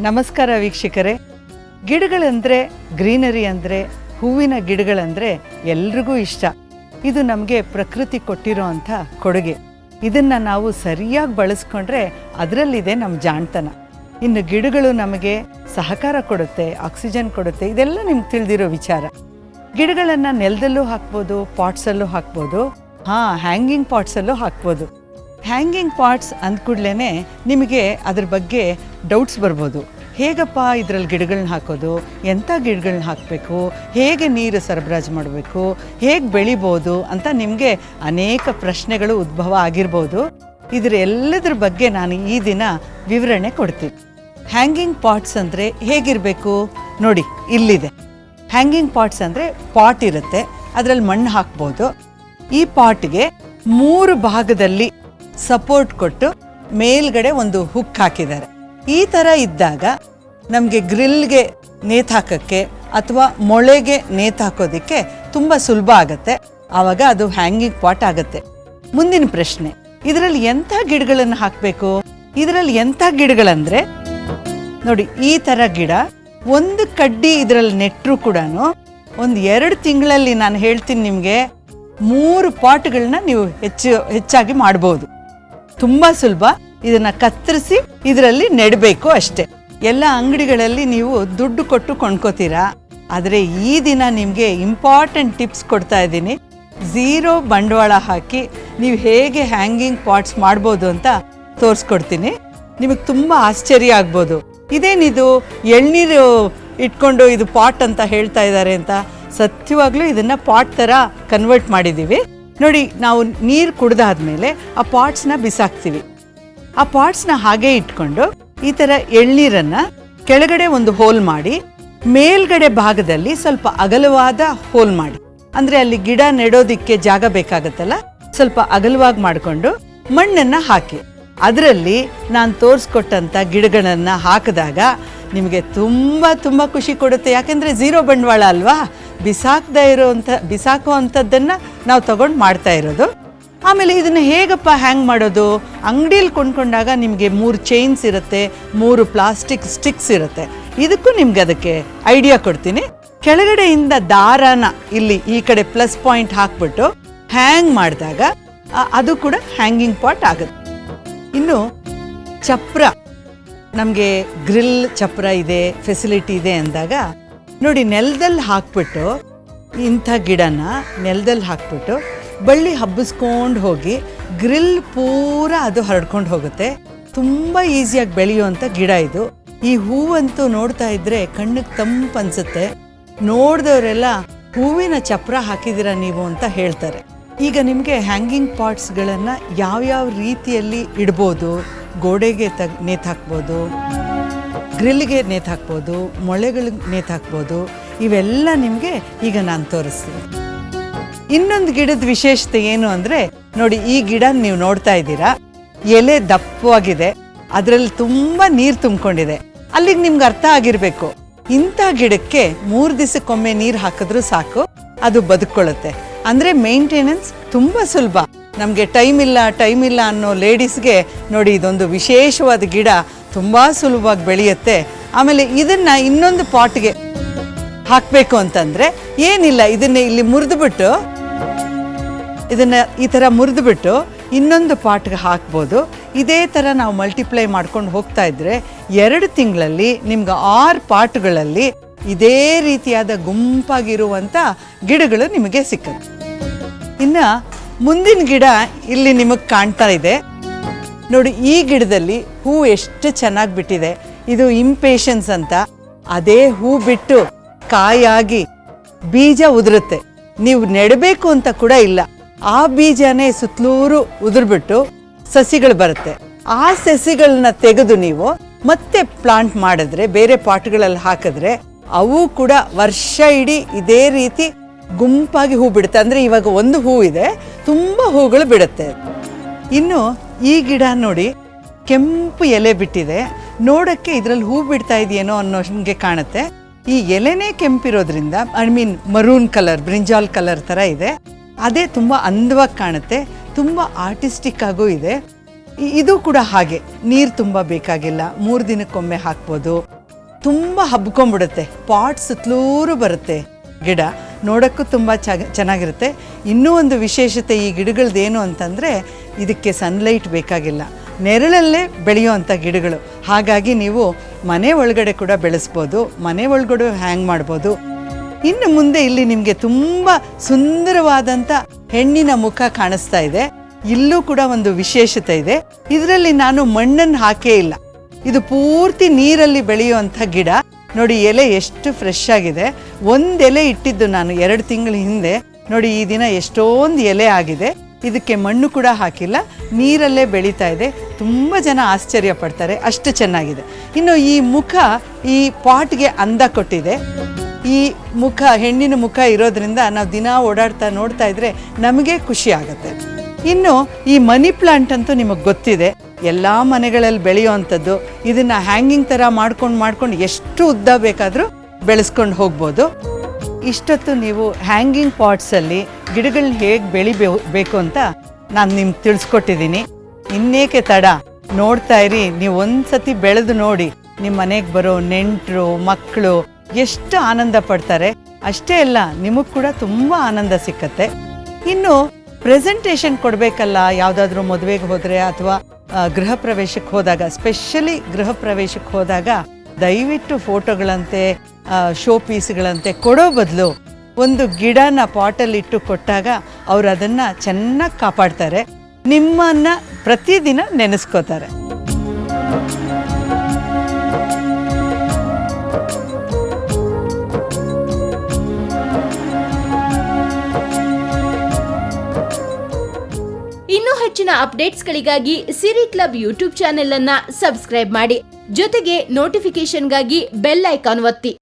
ನಮಸ್ಕಾರ ವೀಕ್ಷಕರೇ. ಗಿಡಗಳಂದರೆ, ಗ್ರೀನರಿ ಅಂದರೆ, ಹೂವಿನ ಗಿಡಗಳಂದರೆ ಎಲ್ರಿಗೂ ಇಷ್ಟ. ಇದು ನಮಗೆ ಪ್ರಕೃತಿ ಕೊಟ್ಟಿರೋ ಅಂಥ ಕೊಡುಗೆ. ಇದನ್ನು ನಾವು ಸರಿಯಾಗಿ ಬಳಸ್ಕೊಂಡ್ರೆ ಅದರಲ್ಲಿದೆ ನಮ್ಮ ಜಾಣತನ. ಇನ್ನು ಗಿಡಗಳು ನಮಗೆ ಸಹಕಾರ ಕೊಡುತ್ತೆ, ಆಕ್ಸಿಜನ್ ಕೊಡುತ್ತೆ, ಇದೆಲ್ಲ ನಿಮ್ಗೆ ತಿಳಿದಿರೋ ವಿಚಾರ. ಗಿಡಗಳನ್ನು ನೆಲದಲ್ಲೂ ಹಾಕ್ಬೋದು, ಪಾಟ್ಸಲ್ಲೂ ಹಾಕ್ಬೋದು, ಹ್ಯಾಂಗಿಂಗ್ ಪಾಟ್ಸಲ್ಲೂ ಹಾಕ್ಬೋದು. ಹ್ಯಾಂಗಿಂಗ್ ಪಾಟ್ಸ್ ಅಂದ್ಕೂಡ್ಲೇ ನಿಮಗೆ ಅದ್ರ ಬಗ್ಗೆ ಡೌಟ್ಸ್ ಬರ್ಬೋದು. ಹೇಗಪ್ಪ ಇದರಲ್ಲಿ ಗಿಡಗಳನ್ನ ಹಾಕೋದು, ಎಂಥ ಗಿಡಗಳನ್ನ ಹಾಕಬೇಕು, ಹೇಗೆ ನೀರು ಸರಬರಾಜು ಮಾಡಬೇಕು, ಹೇಗೆ ಬೆಳಿಬೋದು ಅಂತ ನಿಮಗೆ ಅನೇಕ ಪ್ರಶ್ನೆಗಳು ಉದ್ಭವ ಆಗಿರ್ಬೋದು. ಇದರ ಎಲ್ಲದರ ಬಗ್ಗೆ ನಾನು ಈ ದಿನ ವಿವರಣೆ ಕೊಡ್ತೀನಿ. ಹ್ಯಾಂಗಿಂಗ್ ಪಾಟ್ಸ್ ಅಂದರೆ ಹೇಗಿರಬೇಕು ನೋಡಿ, ಇಲ್ಲಿದೆ. ಹ್ಯಾಂಗಿಂಗ್ ಪಾಟ್ಸ್ ಅಂದರೆ ಪಾಟ್ ಇರುತ್ತೆ, ಅದರಲ್ಲಿ ಮಣ್ಣು ಹಾಕ್ಬೋದು. ಈ ಪಾಟ್ಗೆ 3 ಭಾಗದಲ್ಲಿ ಸಪೋರ್ಟ್ ಕೊಟ್ಟು ಮೇಲ್ಗಡೆ ಒಂದು ಹುಕ್ ಹಾಕಿದ್ದಾರೆ. ಈ ಥರ ಇದ್ದಾಗ ನಮಗೆ ಗ್ರಿಲ್ಗೆ ನೇತಾಕೋಕ್ಕೆ ಅಥವಾ ಮೊಳೆಗೆ ನೇತಾಕೋದಕ್ಕೆ ತುಂಬ ಸುಲಭ ಆಗುತ್ತೆ. ಆವಾಗ ಅದು ಹ್ಯಾಂಗಿಂಗ್ ಪಾಟ್ ಆಗುತ್ತೆ. ಮುಂದಿನ ಪ್ರಶ್ನೆ, ಇದರಲ್ಲಿ ಎಂಥ ಗಿಡಗಳನ್ನು ಹಾಕಬೇಕು? ಇದರಲ್ಲಿ ಎಂಥ ಗಿಡಗಳಂದರೆ ನೋಡಿ, ಈ ಥರ ಗಿಡ ಒಂದು ಕಡ್ಡಿ ಇದರಲ್ಲಿ ನೆಟ್ಟರೂ ಕೂಡ ಒಂದು 2 ತಿಂಗಳಲ್ಲಿ ನಾನು ಹೇಳ್ತೀನಿ ನಿಮಗೆ 3 ಪಾಟ್ಗಳನ್ನ ನೀವು ಹೆಚ್ಚಾಗಿ ಮಾಡ್ಬೋದು. ತುಂಬ ಸುಲಭ. ಇದನ್ನು ಕತ್ತರಿಸಿ ಇದರಲ್ಲಿ ನೆಡಬೇಕು ಅಷ್ಟೇ. ಎಲ್ಲ ಅಂಗಡಿಗಳಲ್ಲಿ ನೀವು ದುಡ್ಡು ಕೊಟ್ಟು ಕೊಂಡ್ಕೋತೀರಾ. ಆದರೆ ಈ ದಿನ ನಿಮಗೆ ಇಂಪಾರ್ಟೆಂಟ್ ಟಿಪ್ಸ್ ಕೊಡ್ತಾ ಇದ್ದೀನಿ. 0 ಬಂಡವಾಳ ಹಾಕಿ ನೀವು ಹೇಗೆ ಹ್ಯಾಂಗಿಂಗ್ ಪಾಟ್ಸ್ ಮಾಡ್ಬೋದು ಅಂತ ತೋರಿಸ್ಕೊಡ್ತೀನಿ. ನಿಮಗೆ ತುಂಬ ಆಶ್ಚರ್ಯ ಆಗ್ಬೋದು, ಇದೇನಿದು ಎಳ್ನೀರು ಇಟ್ಕೊಂಡು ಇದು ಪಾಟ್ ಅಂತ ಹೇಳ್ತಾ ಇದ್ದಾರೆ ಅಂತ. ಸತ್ಯವಾಗ್ಲೂ ಇದನ್ನು ಪಾಟ್ ಥರ ಕನ್ವರ್ಟ್ ಮಾಡಿದ್ದೀವಿ. ನೋಡಿ, ನಾವು ನೀರು ಕುಡ್ದಾದ್ಮೇಲೆ ಆ ಪಾಟ್ಸ್ನ ಬಿಸಾಕ್ತೀವಿ. ಆ ಪಾಟ್ಸ್ನ ಹಾಗೆ ಇಟ್ಕೊಂಡು ಈ ಥರ ಎಳ್ನೀರನ್ನು ಕೆಳಗಡೆ ಒಂದು ಹೋಲ್ ಮಾಡಿ, ಮೇಲ್ಗಡೆ ಭಾಗದಲ್ಲಿ ಸ್ವಲ್ಪ ಅಗಲವಾದ ಹೋಲ್ ಮಾಡಿ. ಅಂದರೆ ಅಲ್ಲಿ ಗಿಡ ನೆಡೋದಿಕ್ಕೆ ಜಾಗ ಬೇಕಾಗತ್ತಲ್ಲ, ಸ್ವಲ್ಪ ಅಗಲವಾಗಿ ಮಾಡಿಕೊಂಡು ಮಣ್ಣನ್ನು ಹಾಕಿ ಅದರಲ್ಲಿ ನಾನು ತೋರಿಸ್ಕೊಟ್ಟಂಥ ಗಿಡಗಳನ್ನು ಹಾಕಿದಾಗ ನಿಮಗೆ ತುಂಬ ತುಂಬ ಖುಷಿ ಕೊಡುತ್ತೆ. ಯಾಕೆಂದರೆ 0 ಬಂಡವಾಳ ಅಲ್ವಾ, ಬಿಸಾಕೋ ಅಂಥದ್ದನ್ನು ನಾವು ತಗೊಂಡು ಮಾಡ್ತಾ ಇರೋದು. ಆಮೇಲೆ ಇದನ್ನು ಹೇಗಪ್ಪ ಹ್ಯಾಂಗ್ ಮಾಡೋದು? ಅಂಗಡಿಯಲ್ಲಿ ಕೊಂಡ್ಕೊಂಡಾಗ ನಿಮಗೆ 3 ಚೈನ್ಸ್ ಇರುತ್ತೆ, 3 ಪ್ಲಾಸ್ಟಿಕ್ ಸ್ಟಿಕ್ಸ್ ಇರುತ್ತೆ. ಇದಕ್ಕೂ ನಿಮ್ಗೆ ಅದಕ್ಕೆ ಐಡಿಯಾ ಕೊಡ್ತೀನಿ. ಕೆಳಗಡೆಯಿಂದ ದಾರಾನ ಇಲ್ಲಿ ಈ ಕಡೆ ಪ್ಲಸ್ ಪಾಯಿಂಟ್ ಹಾಕ್ಬಿಟ್ಟು ಹ್ಯಾಂಗ್ ಮಾಡಿದಾಗ ಅದು ಕೂಡ ಹ್ಯಾಂಗಿಂಗ್ ಪಾಟ್ ಆಗುತ್ತೆ. ಇನ್ನು ಚಪ್ರ, ನಮಗೆ ಗ್ರಿಲ್ ಚಪ್ರ ಇದೆ, ಫೆಸಿಲಿಟಿ ಇದೆ ಅಂದಾಗ ನೋಡಿ, ನೆಲದಲ್ಲಿ ಹಾಕ್ಬಿಟ್ಟು ಇಂಥ ಗಿಡನ ನೆಲದಲ್ಲಿ ಹಾಕ್ಬಿಟ್ಟು ಬಳ್ಳಿ ಹಬ್ಬಿಸ್ಕೊಂಡು ಹೋಗಿ ಗ್ರಿಲ್ ಪೂರ ಅದು ಹರಡ್ಕೊಂಡು ಹೋಗುತ್ತೆ. ತುಂಬ ಈಸಿಯಾಗಿ ಬೆಳೆಯುವಂಥ ಗಿಡ ಇದು. ಈ ಹೂವಂತೂ ನೋಡ್ತಾ ಇದ್ರೆ ಕಣ್ಣಿಗೆ ತಂಪು ಅನ್ಸುತ್ತೆ. ನೋಡಿದವರೆಲ್ಲ ಹೂವಿನ ಚಪ್ರ ಹಾಕಿದ್ದೀರಾ ನೀವು ಅಂತ ಹೇಳ್ತಾರೆ. ಈಗ ನಿಮಗೆ ಹ್ಯಾಂಗಿಂಗ್ ಪಾಟ್ಸ್ಗಳನ್ನು ಯಾವ್ಯಾವ ರೀತಿಯಲ್ಲಿ ಇಡ್ಬೋದು, ಗೋಡೆಗೆ ನೇತಾಕ್ಬೋದು, ಗ್ರಿಲ್ಗೆ ನೇತಾಕ್ಬೋದು, ಮೊಳೆಗಳಿಗೆ ನೇತಾಕ್ಬೋದು, ಇವೆಲ್ಲ ನಿಮಗೆ ಈಗ ನಾನು ತೋರಿಸ್ತೀನಿ. ಇನ್ನೊಂದು ಗಿಡದ ವಿಶೇಷತೆ ಏನು ಅಂದರೆ ನೋಡಿ, ಈ ಗಿಡ ನೀವು ನೋಡ್ತಾ ಇದ್ದೀರಾ, ಎಲೆ ದಪ್ಪವಾಗಿದೆ, ಅದರಲ್ಲಿ ತುಂಬ ನೀರು ತುಂಬಿಕೊಂಡಿದೆ. ಅಲ್ಲಿಗೆ ನಿಮ್ಗೆ ಅರ್ಥ ಆಗಿರಬೇಕು, ಇಂಥ ಗಿಡಕ್ಕೆ 3 ದಿವಸಕ್ಕೊಮ್ಮೆ ನೀರು ಹಾಕಿದ್ರೂ ಸಾಕು, ಅದು ಬದುಕೊಳ್ಳುತ್ತೆ. ಅಂದರೆ ಮೇಂಟೆನೆನ್ಸ್ ತುಂಬ ಸುಲಭ. ನಮಗೆ ಟೈಮ್ ಇಲ್ಲ ಅನ್ನೋ ಲೇಡೀಸ್ಗೆ ನೋಡಿ, ಇದೊಂದು ವಿಶೇಷವಾದ ಗಿಡ, ತುಂಬ ಸುಲಭವಾಗಿ ಬೆಳೆಯುತ್ತೆ. ಆಮೇಲೆ ಇದನ್ನು ಇನ್ನೊಂದು ಪಾಟ್ಗೆ ಹಾಕಬೇಕು ಅಂತಂದರೆ ಏನಿಲ್ಲ, ಇದನ್ನು ಇಲ್ಲಿ ಮುರಿದುಬಿಟ್ಟು ಇದನ್ನು ಈ ಥರ ಮುರಿದುಬಿಟ್ಟು ಇನ್ನೊಂದು ಪಾಟ್ಗೆ ಹಾಕ್ಬೋದು. ಇದೇ ಥರ ನಾವು ಮಲ್ಟಿಪ್ಲೈ ಮಾಡ್ಕೊಂಡು ಹೋಗ್ತಾ ಇದ್ದರೆ 2 ತಿಂಗಳಲ್ಲಿ ನಿಮ್ಗೆ 6 ಪಾಟ್ಗಳಲ್ಲಿ ಇದೇ ರೀತಿಯಾದ ಗುಂಪಾಗಿರುವಂಥ ಗಿಡಗಳು ನಿಮಗೆ ಸಿಕ್ಕುತ್ತೆ. ಇನ್ನು ಮುಂದಿನ ಗಿಡ ಇಲ್ಲಿ ನಿಮಗೆ ಕಾಣ್ತಾ ಇದೆ ನೋಡಿ. ಈ ಗಿಡದಲ್ಲಿ ಹೂ ಎಷ್ಟು ಚೆನ್ನಾಗಿ ಬಿಟ್ಟಿದೆ. ಇದು ಇಂಪೇಷನ್ಸ್ ಅಂತ. ಅದೇ ಹೂ ಬಿಟ್ಟು ಕಾಯಾಗಿ ಬೀಜ ಉದುರುತ್ತೆ. ನೀವು ನೆಡಬೇಕು ಅಂತ ಕೂಡ ಇಲ್ಲ, ಆ ಬೀಜನೇ ಸುತ್ತಲೂರು ಉದುರ್ಬಿಟ್ಟು ಸಸಿಗಳು ಬರುತ್ತೆ. ಆ ಸಸಿಗಳನ್ನ ತೆಗೆದು ನೀವು ಮತ್ತೆ ಪ್ಲಾಂಟ್ ಮಾಡಿದ್ರೆ, ಬೇರೆ ಪಾಟ್ಗಳಲ್ಲಿ ಹಾಕಿದ್ರೆ, ಅವು ಕೂಡ ವರ್ಷ ಇಡೀ ಇದೇ ರೀತಿ ಗುಂಪಾಗಿ ಹೂ ಬಿಡುತ್ತೆ. ಅಂದರೆ ಇವಾಗ ಒಂದು ಹೂ ಇದೆ, ತುಂಬ ಹೂಗಳು ಬಿಡುತ್ತೆ. ಇನ್ನು ಈ ಗಿಡ ನೋಡಿ, ಕೆಂಪು ಎಲೆ ಬಿಟ್ಟಿದೆ. ನೋಡೋಕ್ಕೆ ಇದರಲ್ಲಿ ಹೂ ಬಿಡ್ತಾ ಇದೆಯೇನೋ ಅನ್ನೋ ಹಂಗೆ ಕಾಣುತ್ತೆ. ಈ ಎಲೆನೇ ಕೆಂಪಿರೋದ್ರಿಂದ, ಮರೂನ್ ಕಲರ್, ಬ್ರಿಂಜಾಲ್ ಕಲರ್ ಥರ ಇದೆ. ಅದೇ ತುಂಬ ಅಂದವಾಗಿ ಕಾಣುತ್ತೆ, ತುಂಬ ಆರ್ಟಿಸ್ಟಿಕ್ ಆಗೂ ಇದೆ. ಇದು ಕೂಡ ಹಾಗೆ, ನೀರು ತುಂಬ ಬೇಕಾಗಿಲ್ಲ, 3 ದಿನಕ್ಕೊಮ್ಮೆ ಹಾಕ್ಬೋದು. ತುಂಬ ಹಬ್ಕೊಂಡ್ಬಿಡುತ್ತೆ, ಪಾಟ್ ಸುತ್ತಲೂರು ಬರುತ್ತೆ ಗಿಡ, ನೋಡೋಕ್ಕೂ ತುಂಬ ಚೆನ್ನಾಗಿರುತ್ತೆ. ಇನ್ನೂ ಒಂದು ವಿಶೇಷತೆ ಈ ಗಿಡಗಳದ್ದೇನು ಅಂತಂದರೆ ಇದಕ್ಕೆ ಸನ್ಲೈಟ್ ಬೇಕಾಗಿಲ್ಲ, ನೆರಳಲ್ಲೇ ಬೆಳೆಯುವಂಥ ಗಿಡಗಳು. ಹಾಗಾಗಿ ನೀವು ಮನೆ ಒಳಗಡೆ ಕೂಡ ಬೆಳೆಸ್ಬೋದು, ಮನೆ ಒಳಗಡೆ ಹ್ಯಾಂಗ್ ಮಾಡ್ಬೋದು. ಇನ್ನು ಮುಂದೆ ಇಲ್ಲಿ ನಿಮಗೆ ತುಂಬ ಸುಂದರವಾದಂಥ ಹೆಣ್ಣಿನ ಮುಖ ಕಾಣಿಸ್ತಾ ಇದೆ. ಇಲ್ಲೂ ಕೂಡ ಒಂದು ವಿಶೇಷತೆ ಇದೆ, ಇದರಲ್ಲಿ ನಾನು ಮಣ್ಣನ್ನು ಹಾಕೇ ಇಲ್ಲ, ಇದು ಪೂರ್ತಿ ನೀರಲ್ಲಿ ಬೆಳೆಯುವಂಥ ಗಿಡ. ನೋಡಿ ಎಲೆ ಎಷ್ಟು ಫ್ರೆಶ್ ಆಗಿದೆ. ಒಂದು ಎಲೆ ಇಟ್ಟಿದ್ದು ನಾನು 2 ತಿಂಗಳ ಹಿಂದೆ, ನೋಡಿ ಈ ದಿನ ಎಷ್ಟೊಂದು ಎಲೆ ಆಗಿದೆ. ಇದಕ್ಕೆ ಮಣ್ಣು ಕೂಡ ಹಾಕಿಲ್ಲ, ನೀರಲ್ಲೇ ಬೆಳೀತಾ ಇದೆ. ತುಂಬ ಜನ ಆಶ್ಚರ್ಯ ಪಡ್ತಾರೆ, ಅಷ್ಟು ಚೆನ್ನಾಗಿದೆ. ಇನ್ನು ಈ ಮುಖ ಈ ಪಾಟ್ಗೆ ಅಂದ ಕೊಟ್ಟಿದೆ. ಈ ಮುಖ ಹೆಣ್ಣಿನ ಮುಖ ಇರೋದ್ರಿಂದ ನಾವು ದಿನ ಓಡಾಡ್ತಾ ನೋಡ್ತಾ ಇದ್ರೆ ನಮಗೆ ಖುಷಿ ಆಗುತ್ತೆ. ಇನ್ನು ಈ ಮನಿ ಪ್ಲಾಂಟ್ ಅಂತೂ ನಿಮಗೆ ಗೊತ್ತಿದೆ, ಎಲ್ಲ ಮನೆಗಳಲ್ಲಿ ಬೆಳೆಯುವಂಥದ್ದು. ಇದನ್ನು ಹ್ಯಾಂಗಿಂಗ್ ಥರ ಮಾಡ್ಕೊಂಡು ಎಷ್ಟು ಉದ್ದ ಬೇಕಾದರೂ ಬೆಳೆಸ್ಕೊಂಡು ಹೋಗ್ಬೋದು. ಇಷ್ಟೊತ್ತು ನೀವು ಹ್ಯಾಂಗಿಂಗ್ ಪಾಟ್ಸಲ್ಲಿ ಗಿಡಗಳನ್ನ ಹೇಗೆ ಬೆಳಿಬೇಕು ಅಂತ ನಾನು ನಿಮ್ಗೆ ತಿಳಿಸ್ಕೊಟ್ಟಿದ್ದೀನಿ. ಇನ್ನೇಕೆ ತಡ, ನೋಡ್ತಾ ಇರಿ. ನೀವು ಒಂದ್ಸತಿ ಬೆಳೆದು ನೋಡಿ, ನಿಮ್ಮ ಮನೆಗೆ ಬರೋ ನೆಂಟರು ಮಕ್ಕಳು ಎಷ್ಟು ಆನಂದ ಪಡ್ತಾರೆ. ಅಷ್ಟೇ ಅಲ್ಲ, ನಿಮಗೆ ಕೂಡ ತುಂಬ ಆನಂದ ಸಿಕ್ಕತ್ತೆ. ಇನ್ನು ಪ್ರೆಸೆಂಟೇಷನ್ ಕೊಡಬೇಕಲ್ಲ, ಯಾವುದಾದ್ರೂ ಮದುವೆಗೆ ಹೋದರೆ ಅಥವಾ ಗೃಹ ಪ್ರವೇಶಕ್ಕೆ ಹೋದಾಗ, ಸ್ಪೆಷಲಿ ಗೃಹ ಪ್ರವೇಶಕ್ಕೆ ಹೋದಾಗ ದಯವಿಟ್ಟು ಫೋಟೋಗಳಂತೆ ಶೋ ಪೀಸ್ಗಳಂತೆ ಕೊಡೋ ಬದಲು ಒಂದು ಗಿಡನ ಪಾಟಲ್ಲಿ ಇಟ್ಟು ಕೊಟ್ಟಾಗ ಅವರು ಅದನ್ನು ಚೆನ್ನಾಗಿ ಕಾಪಾಡ್ತಾರೆ, ನಿಮ್ಮನ್ನು ಪ್ರತಿದಿನ ನೆನೆಸ್ಕೋತಾರೆ. ಇನ್ನೂ ಹೆಚ್ಚಿನ ಅಪ್ಡೇಟ್ಸ್ಗಳಿಗಾಗಿ ಸಿರಿ ಕ್ಲಬ್ ಯೂಟ್ಯೂಬ್ ಚಾನೆಲ್ ಅನ್ನ ಸಬ್ಸ್ಕ್ರೈಬ್ ಮಾಡಿ, ಜೊತೆಗೆ ನೋಟಿಫಿಕೇಶನ್ಗಾಗಿ ಬೆಲ್ ಐಕಾನ್ ಒತ್ತಿ.